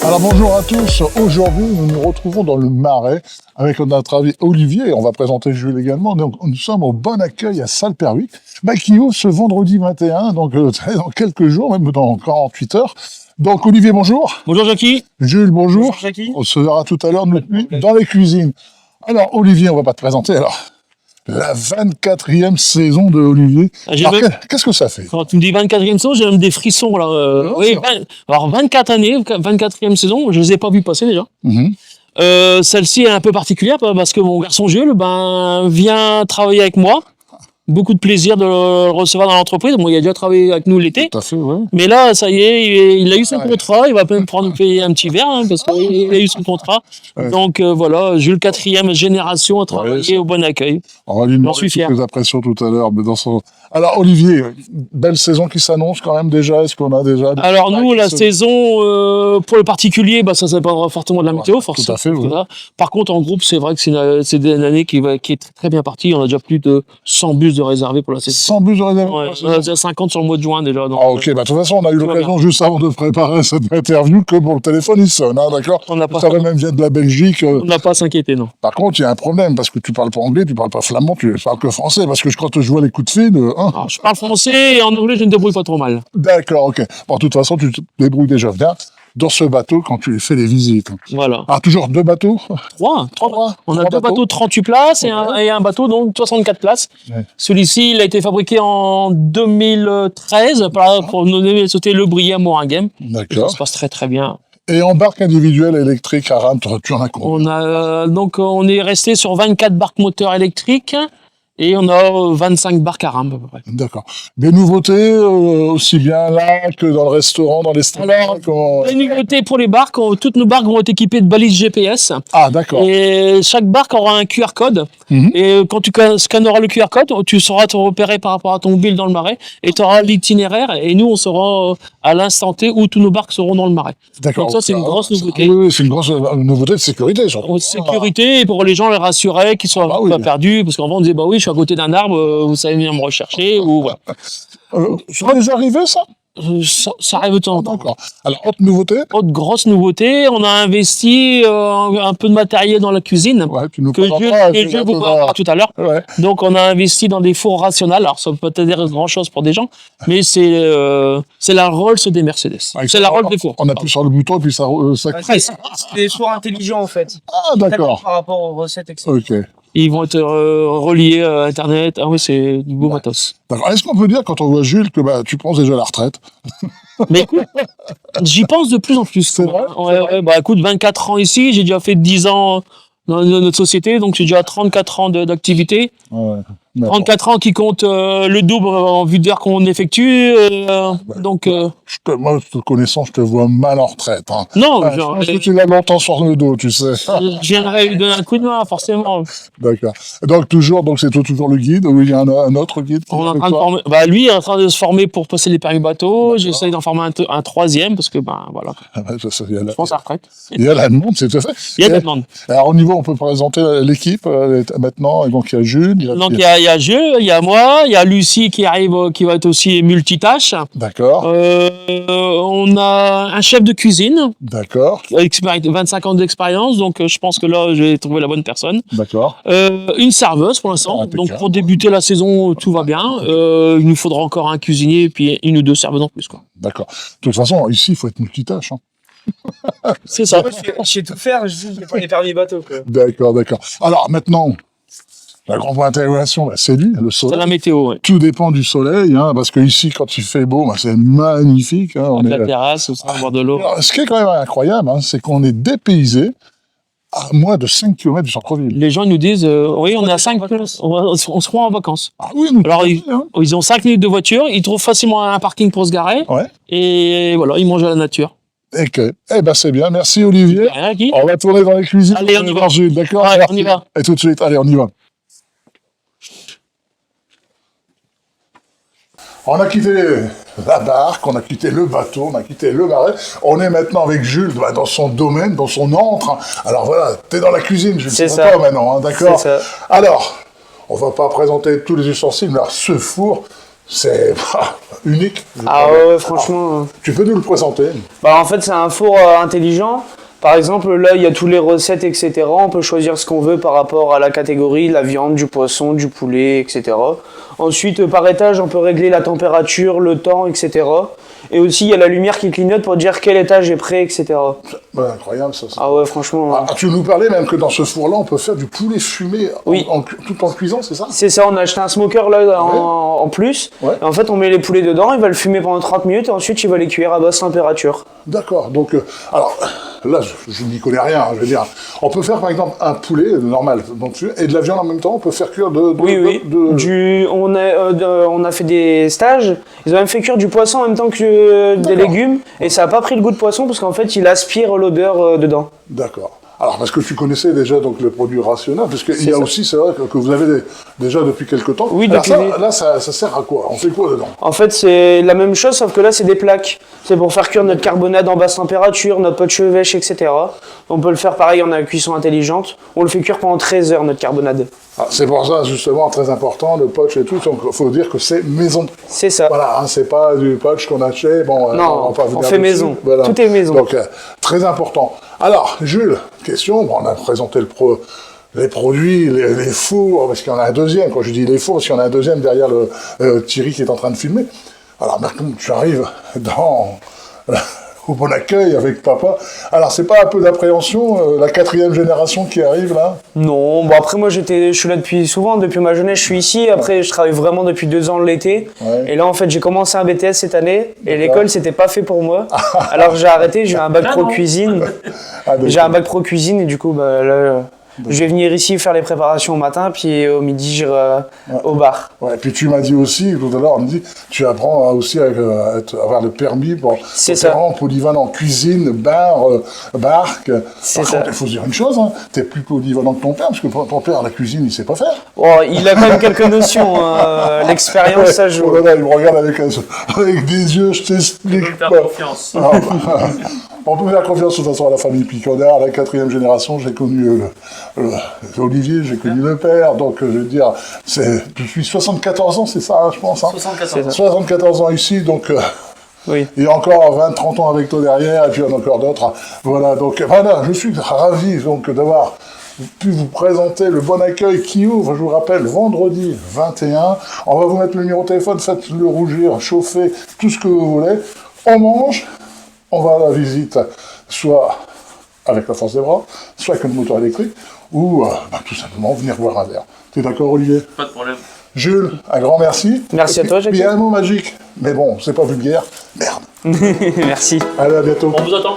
Alors bonjour à tous, aujourd'hui nous nous retrouvons dans le Marais avec notre ami Olivier, et on va présenter Jules également. Donc, nous sommes au Bon Accueil à Salpervix, qui ouvre ce vendredi 21, donc dans quelques jours, même dans 48 heures. Donc Olivier, bonjour. Bonjour Jackie. Jules, bonjour. Bonjour Jackie. On se verra tout à l'heure dans les cuisines. Alors Olivier, on va pas te présenter alors. La 24e saison de Olivier. Alors, qu'est-ce que ça fait? Quand tu me dis 24e saison, j'ai même des frissons là. Oui, alors 24 années, 24e saison, je les ai pas vus passer déjà. Celle-ci est un peu particulière parce que mon garçon Jules vient travailler avec moi. Beaucoup de plaisir de le recevoir dans l'entreprise. Bon, il a déjà travaillé avec nous l'été. Tout à fait, ouais. Mais là, ça y est, il a eu son contrat. Il va même prendre payer un petit verre parce qu'il a eu son contrat. Ouais. Donc voilà, Jules, 4e génération à travailler au Bon Accueil. On va lui demander toutes les impressions tout à l'heure. Mais dans son... Alors Olivier, belle saison qui s'annonce quand même déjà. Est-ce qu'on a déjà... Alors nous, la saison pour le particulier, ça dépendra fortement de la météo, forcément. Tout à fait, oui. Par contre, en groupe, c'est vrai que c'est une année qui est très bien partie. On a déjà plus de 100 bus de réservés pour la saison. 100 bus de réservés. Ouais, on a déjà 50 sur le mois de juin déjà. Donc, ok, de toute façon, on a eu l'occasion juste avant de préparer cette interview que bon, le téléphone il sonne, hein, d'accord. Ça même vient de la Belgique. On n'a pas à s'inquiéter, non. Par contre, il y a un problème parce que tu parles pas anglais, tu parles pas flamand, tu parles que français. Parce que quand je vois les coups de fil, Alors, je parle français et en anglais, je ne me débrouille pas trop mal. D'accord, ok. Bon, de toute façon, tu te débrouilles déjà bien dans ce bateau quand tu fais les visites. Voilà. Ah, toujours 2 bateaux? 3. On a 2 bateaux de 38 places et un bateau donc 64 places. Ouais. Celui-ci, il a été fabriqué en 2013 pour nous donner sauter Le Briey à Moringhem. D'accord. Ça se passe très très bien. Et en barque individuelle électrique à rame, tu en as combien? On est resté sur 24 barques moteurs électriques. Et on a 25 barques à rame à peu près. D'accord. Des nouveautés, aussi bien là que dans le restaurant, dans les stations? Alors, les nouveautés pour les barques, toutes nos barques vont être équipées de balises GPS. Ah, d'accord. Et chaque barque aura un QR code. Et quand tu scanneras le QR code, tu sauras te repérer par rapport à ton bill dans le marais. Et tu auras l'itinéraire. Et nous, on saura à l'instant T où tous nos barques seront dans le marais. D'accord. Donc ça, c'est une grosse nouveauté. Oui, c'est une grosse nouveauté de sécurité. Sécurité, pour les gens les rassurer, qu'ils soient pas perdus. Parce qu'avant, on disait, je suis à côté d'un arbre, vous savez venir me rechercher, ou voilà. Ça va déjà arriver, ça? Ça arrive de temps en temps. D'accord. Alors, autre nouveauté? Autre grosse nouveauté, on a investi un peu de matériel dans la cuisine. Ouais, tu nous que je vous parlerai tout à l'heure. Ouais. Donc, on a investi dans des fours rationnels. Alors, ça peut pas dire grand-chose pour des gens, mais c'est la Rolls des Mercedes. Ouais, c'est la Rolls des fours. On appuie sur le bouton et puis ça c'est des fours intelligents, en fait. Ah, d'accord. Par rapport aux recettes, etc. Ok. Ils vont être reliés à Internet. Ah oui, c'est du beau matos. D'accord. Est-ce qu'on peut dire, quand on voit Jules, que tu penses déjà à la retraite? Mais écoute, j'y pense de plus en plus. C'est vrai? Ouais, écoute, 24 ans ici, j'ai déjà fait 10 ans dans notre société, donc j'ai déjà 34 ans d'activité. Ouais. 34 ans qui compte le double en vue d'heure qu'on effectue. Donc, moi, te connaissant, je te vois mal en retraite. Hein. Non, je pense que tu l'as longtemps sur le dos, tu sais. Je viendrai lui donner un coup de main, forcément. D'accord. Donc c'est toujours le guide, ou il y a un autre guide? On est en train de former. Lui, il est en train de se former pour passer les permis bateau. J'essaye d'en former un 3e, parce que, voilà. Je pense à la retraite. Il y a la demande, c'est tout à fait. Il y a la demande. Alors, au niveau, on peut présenter l'équipe maintenant. Donc, il y a Jules. Donc, il y a Jules, il y a moi, il y a Lucie qui arrive, qui va être aussi multitâche. D'accord. On a un chef de cuisine. D'accord. Avec 25 ans d'expérience, donc je pense que là, j'ai trouvé la bonne personne. D'accord. Une serveuse pour l'instant. Donc, pour débuter la saison, tout va bien. Il nous faudra encore un cuisinier et puis 1 ou 2 serveuses en plus, quoi. D'accord. De toute façon, ici, il faut être multitâche. Hein. C'est ça. Moi, je sais tout faire, je n'ai pas les permis bateau, quoi. D'accord. Alors, maintenant, la grande interrogation, c'est lui, le soleil. C'est la météo, oui. Tout dépend du soleil, hein, parce que ici, quand il fait beau, c'est magnifique. Hein, on est la terrasse, au bord de l'eau. Ce qui est quand même incroyable, hein, c'est qu'on est dépaysé à moins de 5 km du centre-ville. Les gens nous disent, oui, on est à 5 km, on se croit en vacances. Ah oui, nous. Alors, ils ont 5 minutes de voiture, ils trouvent facilement un parking pour se garer. Ouais. Et voilà, ils mangent à la nature. C'est bien. Merci, Olivier. On va tourner dans les cuisines. Allez, on y va. D'accord? Allez, on y va. Et tout de suite, allez, on y va. On a quitté la barque, on a quitté le bateau, on a quitté le marais. On est maintenant avec Jules dans son domaine, dans son antre. Alors voilà, t'es dans la cuisine, Jules. C'est ça. Maintenant, hein, d'accord? C'est ça. Alors, on va pas présenter tous les ustensiles, mais alors, ce four, c'est unique. Ah ouais, franchement. Tu peux nous le présenter? Bah, en fait, c'est un four intelligent. Par exemple, là, il y a toutes les recettes, etc. On peut choisir ce qu'on veut par rapport à la catégorie, la viande, du poisson, du poulet, etc. Ensuite, par étage, on peut régler la température, le temps, etc. Et aussi, il y a la lumière qui clignote pour dire quel étage est prêt, etc. Ouais, incroyable ça. Ah ouais, franchement. Ah, tu nous parlais même que dans ce four-là, on peut faire du poulet fumé Oui. tout en cuisant, c'est ça? C'est ça, on a acheté un smoker là en plus. Ouais. Et en fait, on met les poulets dedans, il va le fumer pendant 30 minutes et ensuite, il va les cuire à basse température. D'accord. Donc, alors là, je n'y connais rien. Je veux dire, on peut faire par exemple un poulet normal, donc, et de la viande en même temps. On peut faire cuire Oui. On a fait des stages. Ils ont même fait cuire du poisson en même temps que des légumes. Et ça n'a pas pris le goût de poisson parce qu'en fait, il aspire l'odeur dedans. D'accord. Alors, parce que tu connaissais déjà donc le produit rationnel, parce qu'il y a ça. aussi, c'est vrai que vous avez déjà depuis quelques temps. Oui, alors depuis là, ça sert à quoi? On fait quoi dedans? En fait, c'est la même chose, sauf que là, c'est des plaques. C'est pour faire cuire notre carbonade en basse température, notre pot de chevêche, etc. On peut le faire pareil en cuisson intelligente. On le fait cuire pendant 13 heures, notre carbonade. Ah, c'est pour ça, justement, très important, le poach et tout. Donc, il faut dire que c'est maison. C'est ça. Voilà, hein, c'est pas du poach qu'on achète. Bon, Non, va pas vous on dire fait dessus. maison. Voilà. Tout est maison. Donc, très important. Alors, Jules, question. Bon, on a présenté les produits, les fours, parce qu'il y en a un deuxième. Quand je dis les fours, parce qu'il y en a un deuxième derrière le Thierry qui est en train de filmer. Alors, maintenant, tu arrives au Bon Accueil avec papa. Alors, c'est pas un peu d'appréhension, la 4e génération qui arrive là? Non, bon après moi je suis là depuis souvent, depuis ma jeunesse je suis ici, après je travaille vraiment depuis 2 ans l'été, Ouais. et là en fait j'ai commencé un BTS cette année, et l'école c'était pas fait pour moi, alors j'ai arrêté, j'ai eu un bac pro cuisine, Ah, d'accord. j'ai un bac pro cuisine et du coup bah là je vais venir ici faire les préparations au matin, puis au midi j'irai au bar. Ouais, et puis tu m'as dit aussi, tout à l'heure, on me dit, tu apprends aussi à avoir le permis pour C'est pour ça. faire vraiment polyvalent cuisine, bar, barque. C'est Par ça. contre, il faut se dire une chose, hein, t'es plus polyvalent que ton père, parce que ton père, la cuisine, il sait pas faire. Bon, il a quand même quelques notions, l'expérience ça joue. Oh là là, il me regarde avec des yeux, je t'explique pas. confiance. Ah, on peut faire confiance de toute façon à la famille Picardard, la 4e génération, j'ai connu Olivier, j'ai connu le père, donc je veux dire, depuis 74 ans, c'est ça, hein, je pense. Hein. 74 ans. 74 ans ici, donc Oui. il y a encore 20-30 ans avec toi derrière, et puis il y en a encore d'autres. Voilà, donc voilà, je suis ravi donc d'avoir pu vous présenter le Bon Accueil qui ouvre, je vous rappelle, vendredi 21. On va vous mettre le numéro de téléphone, faites-le rougir, chauffer, tout ce que vous voulez. On mange, on va à la visite, soit avec la force des bras, soit avec un moteur électrique, ou tout simplement venir boire un verre. T'es d'accord, Olivier? Pas de problème. Jules, un grand merci. Merci Et à toi, puis, Jacques. il y a un mot magique, mais bon, c'est pas vulgaire. Merde. Merci. Allez, à bientôt. On vous attend.